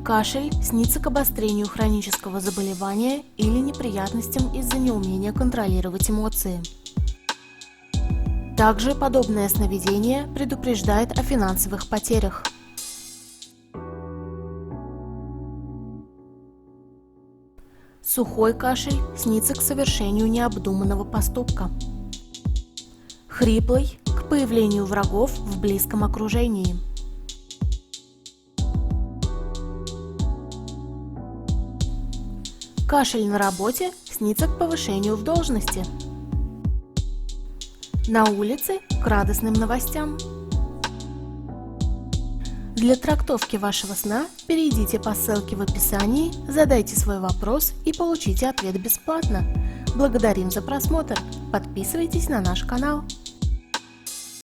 Кашель снится к обострению хронического заболевания или неприятностям из-за неумения контролировать эмоции. Также подобное сновидение предупреждает о финансовых потерях. Сухой кашель снится к совершению необдуманного поступка. Хриплый – к появлению врагов в близком окружении. Кашель на работе снится к повышению в должности. На улице – к радостным новостям. Для трактовки вашего сна перейдите по ссылке в описании, задайте свой вопрос и получите ответ бесплатно. Благодарим за просмотр. Подписывайтесь на наш канал.